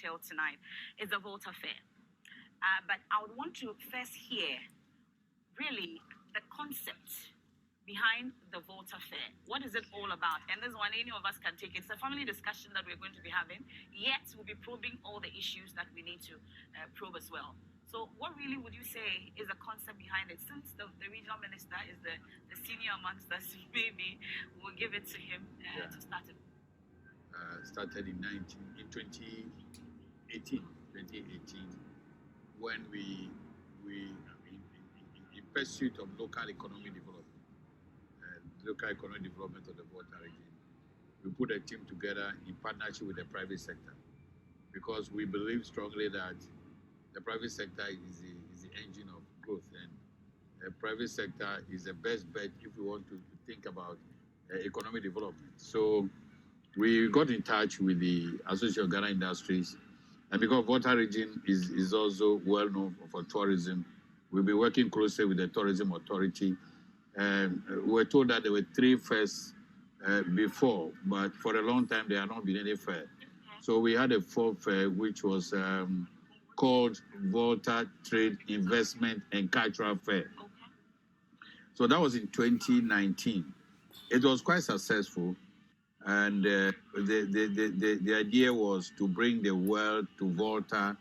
till tonight is the Volta Fair. But I would want to first hear really the concept behind the Volta Fair. What is it all about? And this one, any of us can take. It's a family discussion that we're going to be having, yet we'll be probing all the issues that we need to probe as well. So what really would you say is the concept behind it? Since the regional minister is the senior amongst us, maybe we'll give it to him to start it. Started in 2018, when we in pursuit of local economic development of the Volta region, we put a team together in partnership with the private sector, because we believe strongly that the private sector is the engine of growth, and the private sector is the best bet if we want to think about economic development. So we got in touch with the Association of Ghana Industries, and because Volta region is also well known for tourism, we'll be working closely with the Tourism Authority. We were told that there were 3 fairs before, but for a long time there had not been any fair. So we had a 4th fair, which was called Volta Trade, Investment and Cultural Fair. So that was in 2019. It was quite successful, and the idea was to bring the world to Volta,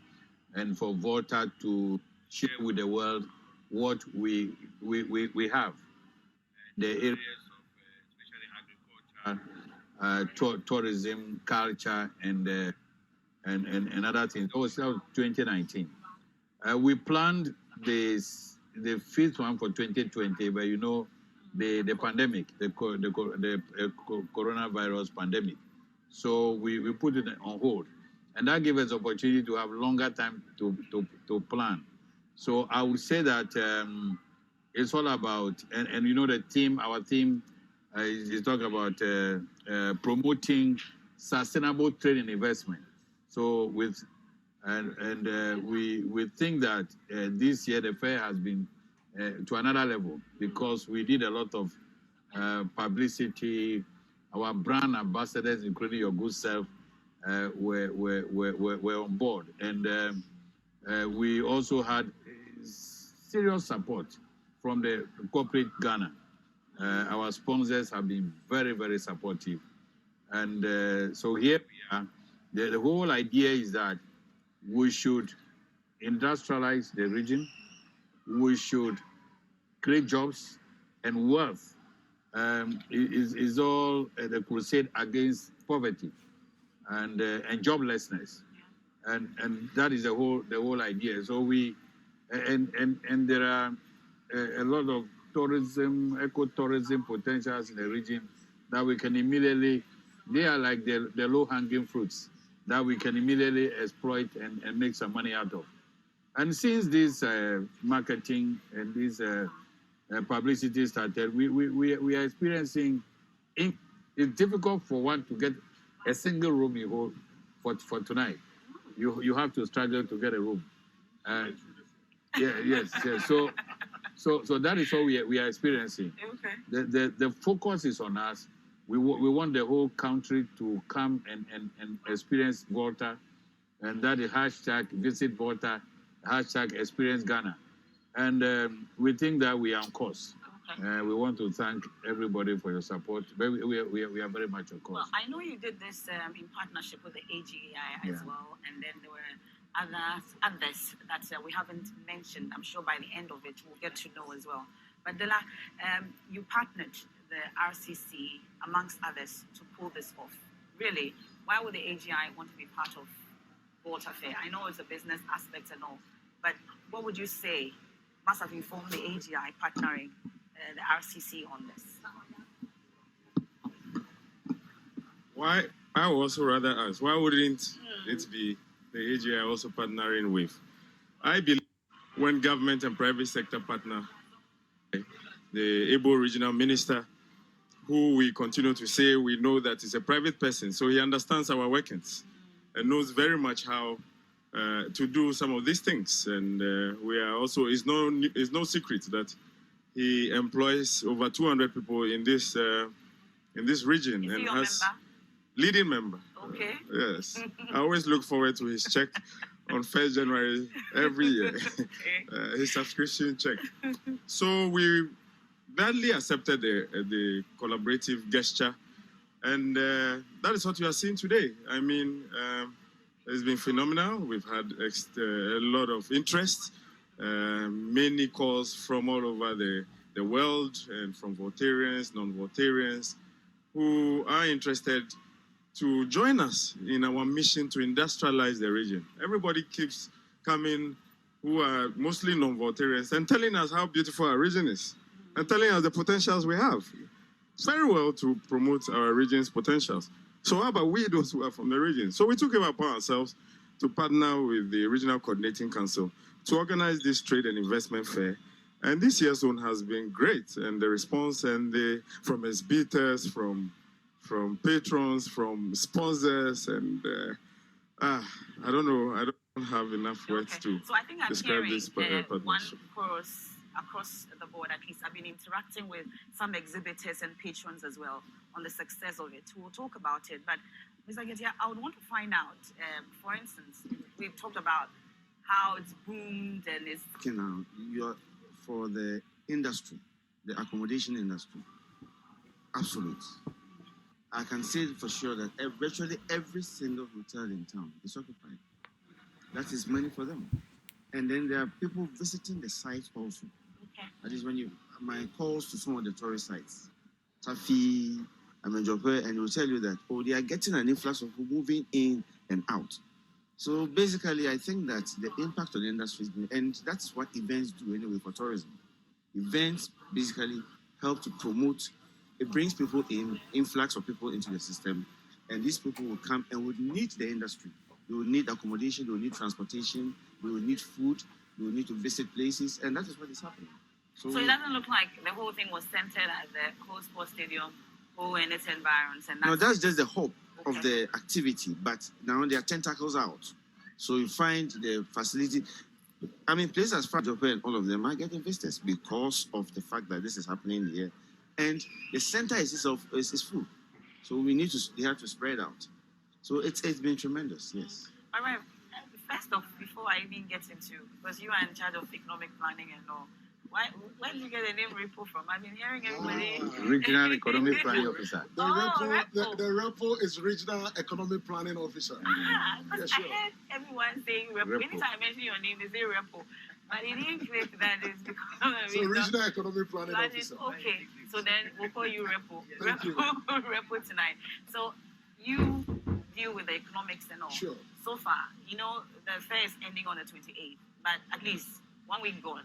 and for Volta to share with the world what we have. The areas of especially agriculture, tourism, culture, and other things. That was 2019. We planned the 5th one for 2020, but you know, the pandemic, the coronavirus pandemic. So we put it on hold, and that gave us opportunity to have longer time to plan. So I would say that it's all about, and you know, our theme is talking about promoting sustainable trade and investment. So we think that this year the fair has been to another level, because we did a lot of publicity. Our brand ambassadors, including your good self, were on board, and we also had serious support from the corporate Ghana. Our sponsors have been very, very supportive, and so here we are. The whole idea is that we should industrialize the region. We should create jobs and wealth. Is all the crusade against poverty and joblessness, and that is the whole idea. So we and there are a lot of tourism, ecotourism potentials in the region that we can immediately. They are like the low-hanging fruits that we can immediately exploit and make some money out of. And since this marketing and this publicity started, we are experiencing. It's difficult for one to get a single room you hold for tonight. You have to struggle to get a room. Yes. So that is what we are experiencing. Okay. The focus is on us. We want the whole country to come and experience Volta, and that is #visit Volta, #experience Ghana, and we think that we are on course. Okay. We want to thank everybody for your support. But we are very much on course. Well, I know you did this in partnership with the AGI as well, and then there were others that we haven't mentioned. I'm sure by the end of it we'll get to know as well. But Dela, you partnered the RCC amongst others to pull this off. Really, why would the AGI want to be part of Volta Fair? I know it's a business aspect and all, but what would you say must have informed the AGI partnering the RCC on this? Why? I would also rather ask, why wouldn't it be the AGI also partnering with? I believe when government and private sector partner, the able regional minister, who we continue to say we know that is a private person, so he understands our workings and knows very much how to do some of these things. And we are also, it's no secret that he employs over 200 people in this region, is and he your has member? Leading member. Okay. Yes. I always look forward to his check on 1st January every year. Okay. His subscription check. So we gladly accepted the collaborative gesture, and that is what we are seeing today. I mean, it's been phenomenal. We've had a lot of interest, many calls from all over the world, and from Voltarians, non-Voltarians, who are interested to join us in our mission to industrialize the region. Everybody keeps coming, who are mostly non-Voltarians, and telling us how beautiful our region is, and telling us the potentials we have. Very well to promote our region's potentials. So how about we, those who are from the region? So we took it upon ourselves to partner with the Regional Coordinating Council to organize this trade and investment fair. And this year's one has been great, and the response from exhibitors, from patrons, from sponsors, and I don't know. I don't have enough words to So I think I'm describe hearing this partnership. one chorus across the board. At least I've been interacting with some exhibitors and patrons as well on the success of it. We'll talk about it. But Mr. Getia, I would want to find out, for instance, we've talked about how it's boomed and it's... Okay, now, you're for the industry, the accommodation industry, absolute. I can say for sure that virtually every single hotel in town is occupied. That is money for them. And then there are people visiting the site also. Okay. That is when my calls to some of the tourist sites, Tafi, Amenjope, and they will tell you that, they are getting an influx of people moving in and out. So basically, I think that the impact on the industry is, and that's what events do anyway for tourism. Events basically help to promote. It brings people in, influx of people into the system, and these people will come and would need the industry. They will need accommodation, they will need transportation, they will need food, they will need to visit places, and that is what is happening. So it doesn't look like the whole thing was centered at the Coast Sports Stadium or in its environs. And no, that's just the hope of the activity, but now there are tentacles out. So you find the facility. I mean, places as far as Japan and all of them are getting visitors because of the fact that this is happening here. And the center itself is full. So they have to spread out. So it's been tremendous, yes. All right. First off, before I even get into, because you are in charge of economic planning and all, where did you get the name REPO from? I've been hearing everybody. Regional Economic Planning Officer. The REPO is Regional Economic Planning Officer. Because I heard everyone saying REPO. Anytime I mention your name, they say REPO. But it didn't click that it's because So Regional Economic Planning Officer. Okay, so then we'll call you REPO. REPO tonight. So you deal with the economics and all. Sure. So far, the fair is ending on the 28th, but at least 1 week gone.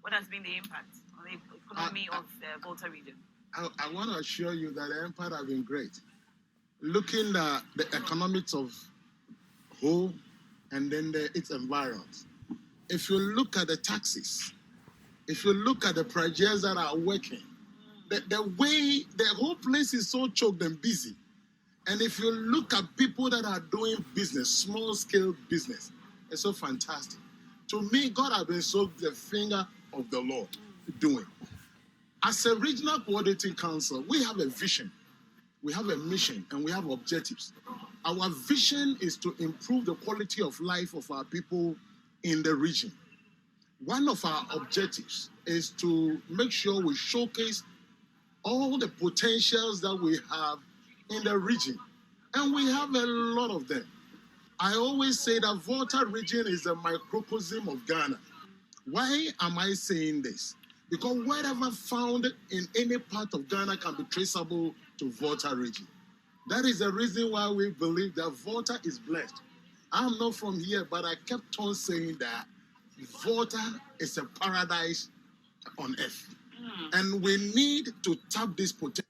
What has been the impact on the economy of the Volta region? I want to assure you that the impact has been great. Looking at the economics of whole and then its environs. If you look at the taxis, if you look at the projects that are working, the way the whole place is so choked and busy. And if you look at people that are doing business, small scale business, it's so fantastic. To me, God has been so the finger of the Lord doing. As a regional coordinating council, we have a vision, we have a mission, and we have objectives. Our vision is to improve the quality of life of our people in the region. One of our objectives is to make sure we showcase all the potentials that we have in the region. And we have a lot of them. I always say that Volta region is a microcosm of Ghana. Why am I saying this? Because whatever found in any part of Ghana can be traceable to Volta region. That is the reason why we believe that Volta is blessed. I'm not from here, but I kept on saying that Volta is a paradise on earth. And we need to tap this potential.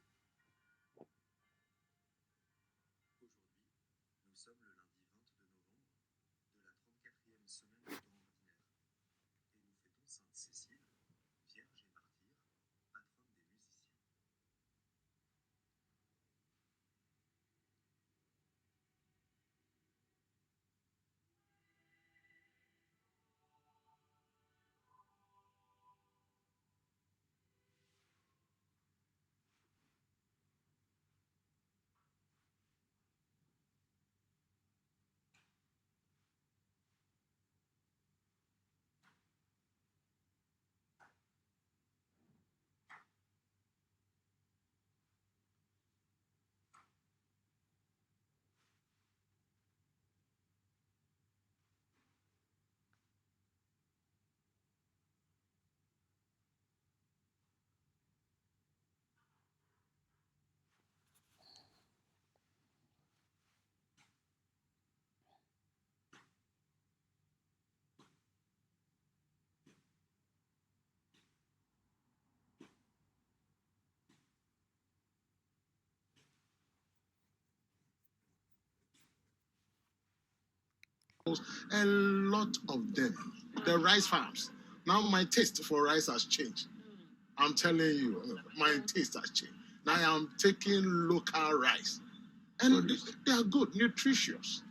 A lot of them. The rice farms. Now my taste for rice has changed. I'm telling you, my taste has changed. Now I am taking local rice. And they are good, nutritious.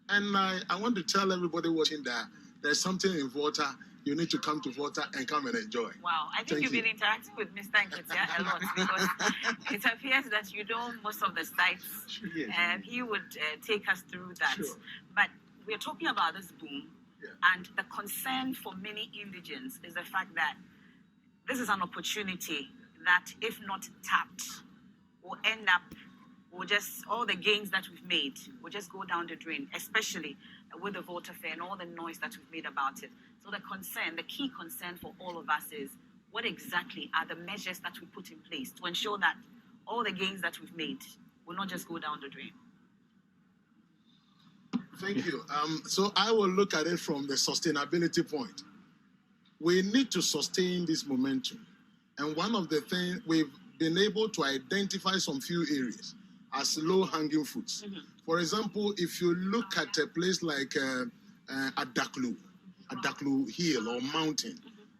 And I want to tell everybody watching that there's something in Volta. You need to come to Volta and come and enjoy. Wow, I think you've been interacting with Mr. Nketia a lot because it appears that you know most of the sites. Yes. He would take us through that. Sure. But we're talking about this boom, Yeah. and the concern for many indigents is the fact that this is an opportunity that, if not tapped, will end up, all the gains that we've made will just go down the drain, especially with the Volta Fair and all the noise that we've made about it. So the key concern for all of us is, what exactly are the measures that we put in place to ensure that all the gains that we've made will not just go down the drain? Thank you. So I will look at it from the sustainability point. We need to sustain this momentum. And one of the things, we've been able to identify some few areas as low-hanging fruits. Mm-hmm. For example, if you look at a place like Adaklu Hill or Mountain,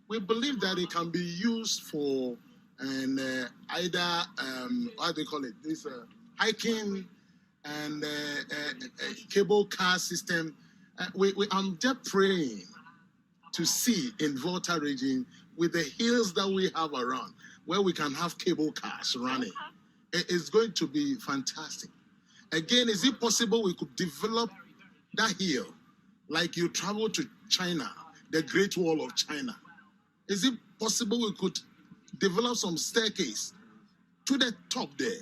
we believe that it can be used for either, what do you call it, this hiking and cable car system. I'm just praying to see in Volta region, with the hills that we have around, where we can have cable cars running. It's going to be fantastic. Again, is it possible we could develop that hill like you travel to China, the Great Wall of China? Is it possible we could develop some staircase to the top there?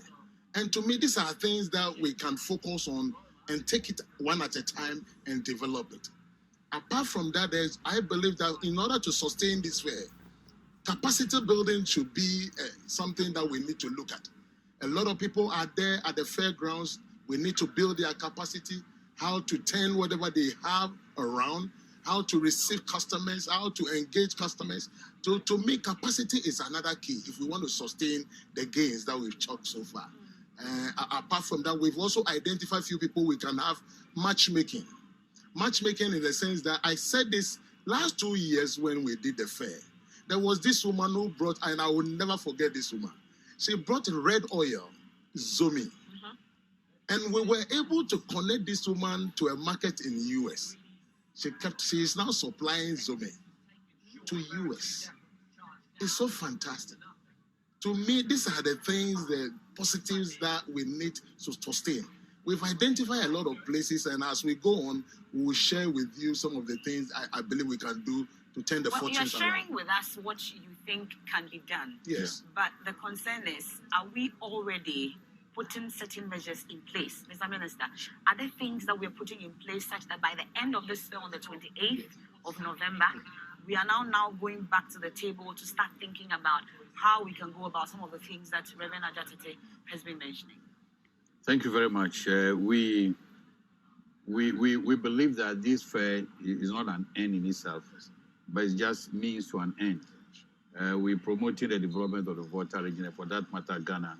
And to me, these are things that we can focus on and take it one at a time and develop it. Apart from that, I believe that in order to sustain this fair, capacity building should be something that we need to look at. A lot of people are there at the fairgrounds. We need to build their capacity, how to turn whatever they have around, how to receive customers, how to engage customers. To me, capacity is another key if we want to sustain the gains that we've chalked so far. Apart from that, we've also identified a few people we can have matchmaking. Matchmaking in the sense that I said this last 2 years when we did the fair. There was this woman who brought, and I will never forget this woman. She brought red oil, Zomi. And we were able to connect this woman to a market in the US. She is now supplying Zomi to US. It's so fantastic. To me, these are the things, the positives that we need to sustain. We've identified a lot of places, and as we go on, we will share with you some of the things I believe we can do to turn the fortunes around. You're sharing with us what you think can be done. Yes. But the concern is, are we already putting certain measures in place? Mr. Minister, are there things that we're putting in place such that by the end of this year, on the 28th of November, we are now going back to the table to start thinking about how we can go about some of the things that Reverend Ajatete has been mentioning? Thank you very much. We believe that this fair is not an end in itself, but it just means to an end. We're promoting the development of the Volta region, for that matter, Ghana.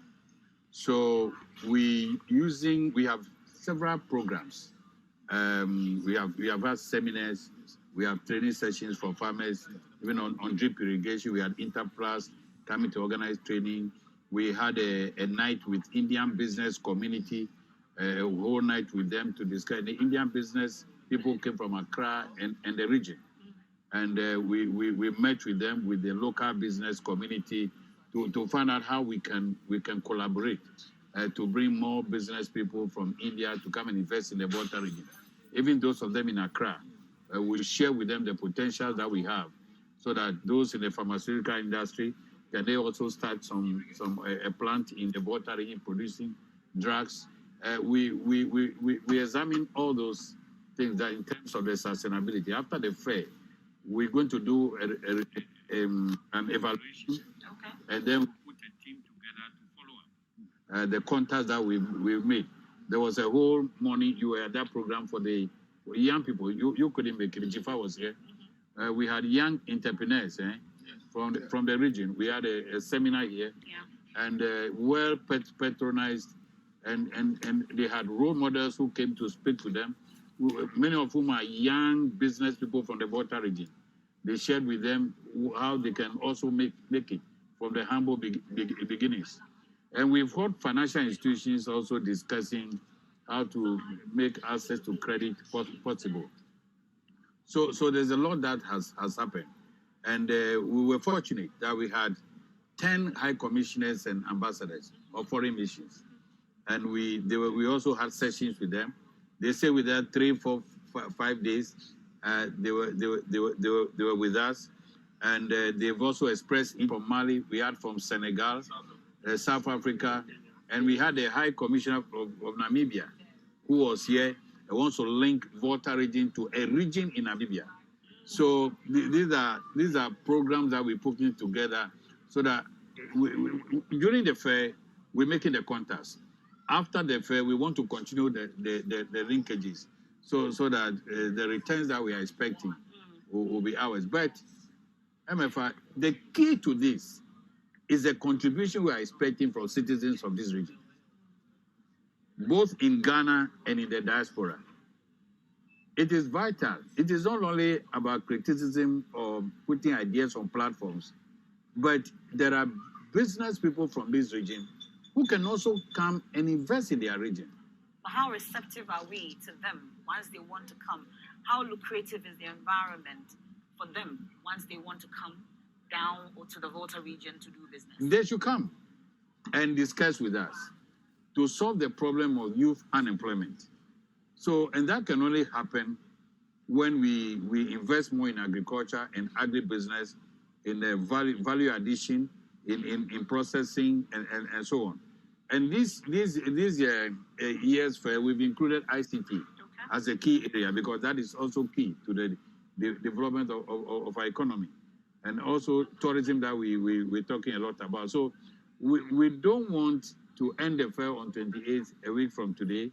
So we have several programs. We have had seminars, we have training sessions for farmers, even on drip irrigation. We had Interplus coming to organize training. We had a night with Indian business community, a whole night with them to discuss the Indian business. People came from Accra and the region. And we met with them, with the local business community, to find out how we can collaborate to bring more business people from India to come and invest in the Volta region. Even those of them in Accra, we share with them the potential that we have, so that those in the pharmaceutical industry, can they also start a plant in the Volta region producing drugs. We examine all those things that in terms of the sustainability. After the fair, we're going to do an evaluation, and then we put a team together to follow up the contacts that we've made. There was a whole morning, you were at that program for the young people. You couldn't make it. Jifa was here. We had young entrepreneurs from the region. We had a seminar here, and well patronized, and they had role models who came to speak to them many of whom are young business people from the Volta region. They shared with them how they can also make it from the humble beginnings. And we've heard financial institutions also discussing how to make access to credit possible. So there's a lot that has happened. And we were fortunate that we had 10 high commissioners and ambassadors of foreign missions. And we also had sessions with them. They stayed with us 3, 4, 5 days. They were with us. And they've also expressed from Mali. We had from Senegal, South Africa, and we had a high commissioner of Namibia who was here and wants to link Volta region to a region in Namibia. So these are programs that we put in together so that during the fair, we're making the contacts. After the fair, we want to continue the linkages so that the returns that we are expecting will be ours. But MFI, the key to this is the contribution we are expecting from citizens of this region, both in Ghana and in the diaspora. It is vital. It is not only about criticism or putting ideas on platforms, but there are business people from this region who can also come and invest in their region. But how receptive are we to them once they want to come? How lucrative is the environment for them once they want to come down or to the Volta region to do business? They should come and discuss with us to solve the problem of youth unemployment. So, and that can only happen when we invest more in agriculture and agribusiness, in the value addition, in processing, and so on. And these years, we've included ICT as a key area because that is also key to the development of our economy. And also tourism that we're talking a lot about. So we don't want to end the fair on 28th, a week from today,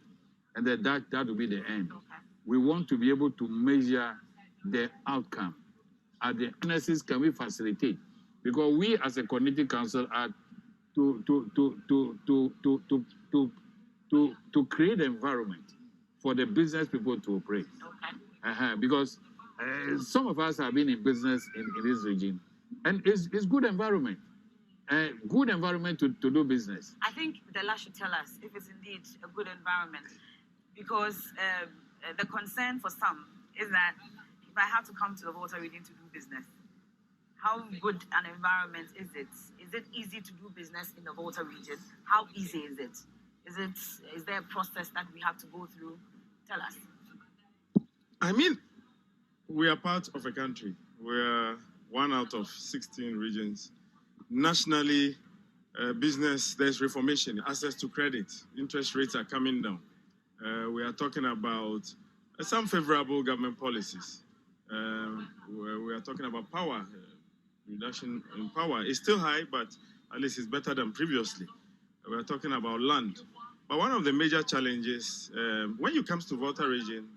and then that will be the end. Okay. We want to be able to measure the outcome. At the businesses can we facilitate? Because we as a community council are to create the environment for the business people to operate. Okay. Because some of us have been in business in this region, and it's good environment. Good environment to do business. I think Dela should tell us if it's indeed a good environment, because the concern for some is that if I have to come to the Volta region to do business, how good an environment is it? Is it easy to do business in the Volta region? How easy is it? Is there a process that we have to go through? Tell us. I mean, we are part of a country. We are one out of 16 regions. Nationally, business, there's reformation, access to credit, interest rates are coming down. We are talking about some favorable government policies. We are talking about power, reduction in power. It's still high, but at least it's better than previously. We are talking about land. But one of the major challenges, when it comes to Volta region,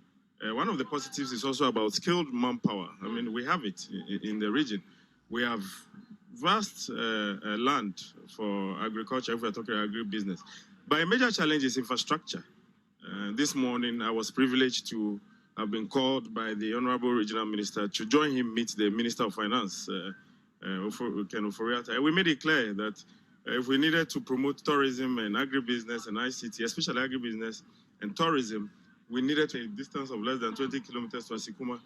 one of the positives is also about skilled manpower. I mean, we have it in the region. We have vast land for agriculture, if we're talking agribusiness. But a major challenge is infrastructure. This morning, I was privileged to have been called by the Honorable Regional Minister to join him meet the Minister of Finance, Ken Oforiatta. We made it clear that if we needed to promote tourism and agribusiness and ICT, especially agribusiness and tourism, we needed a distance of less than 20 kilometers to Asikuma.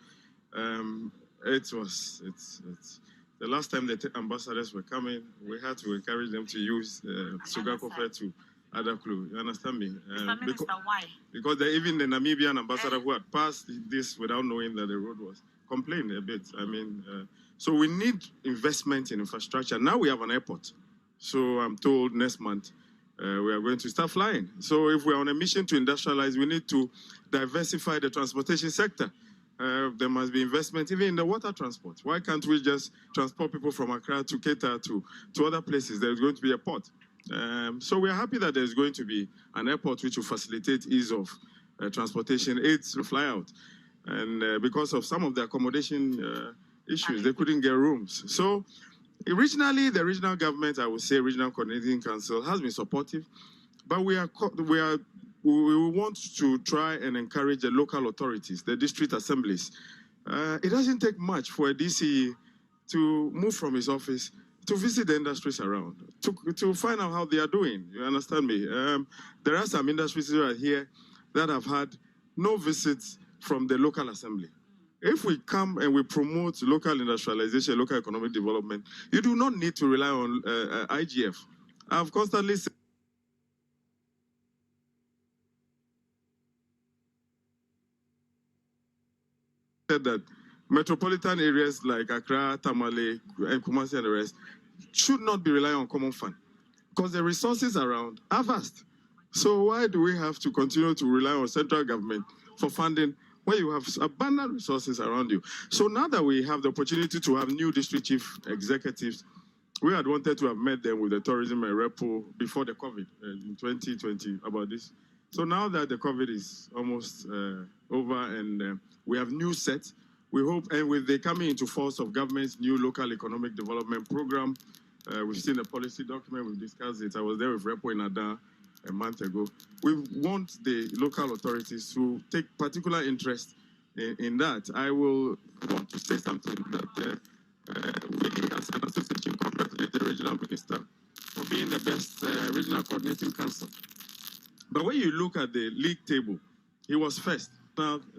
The last time the ambassadors were coming, we had to encourage them to use Sugakofe to Adaklu. You understand me? Mr. Minister, why? Because even the Namibian ambassador who had passed this without knowing that the road was complained a bit. I mean, so we need investment in infrastructure. Now we have an airport. So I'm told next month we are going to start flying. So if we're on a mission to industrialize, we need to diversify the transportation sector. There must be investment even in the water transport. Why can't we just transport people from Accra to Keita to other places? There's going to be a port. So we're happy that there's going to be an airport which will facilitate ease of transportation, aids to fly out. And because of some of the accommodation issues, they couldn't get rooms. So originally, the regional government, I would say regional coordinating council, has been supportive, but we are we want to try and encourage the local authorities, the district assemblies. It doesn't take much for a DC to move from his office to visit the industries around, to find out how they are doing. You understand me? There are some industries right here that have had no visits from the local assembly. If we come and we promote local industrialization, local economic development, you do not need to rely on IGF. I've constantly said that metropolitan areas like Accra, Tamale, and Kumasi and the rest should not be relying on common fund because the resources around are vast. So why do we have to continue to rely on central government for funding when you have abundant resources around you? So now that we have the opportunity to have new district chief executives, we had wanted to have met them with the tourism and repo before the COVID in 2020 about this. So now that the COVID is almost over and we have new sets, we hope, and with the coming into force of government's new local economic development program, we've seen the policy document, we've discussed it. I was there with Repo in Ada a month ago. We want the local authorities to take particular interest in that. I will want to say something that we as an association congratulate the regional minister for being the best regional coordinating council. But when you look at the league table, he was first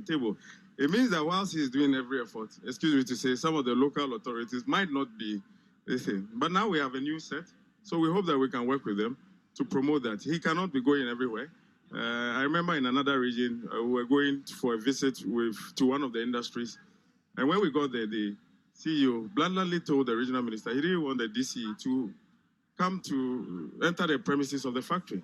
table. It means that whilst he's doing every effort, excuse me to say, some of the local authorities might not be the same. But now we have a new set, so we hope that we can work with them to promote that. He cannot be going everywhere. I remember in another region, we were going for a visit to one of the industries. And when we got there, the CEO bluntly told the regional minister he didn't want the DC to come to enter the premises of the factory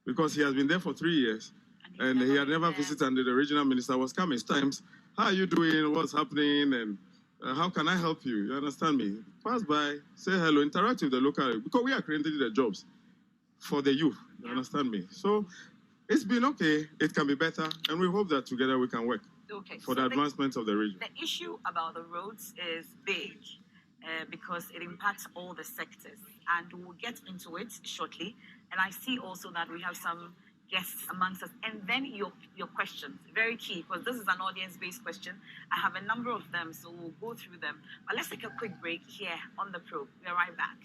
because he has been there for 3 years and he had never visited, and the regional minister was coming. Times, how are you doing? What's happening? And how can I help you? You understand me? Pass by, say hello, interact with the local, because we are creating the jobs for the youth. You understand me? So it's been okay. It can be better, and we hope that together we can work for the advancement of the region. The issue about the roads is big because it impacts all the sectors, and we'll get into it shortly. And I see also that we have some guests amongst us, and then your questions, very key, because this is an audience-based question. I have a number of them, so we'll go through them. But let's take a quick break here on The Probe. We're right back.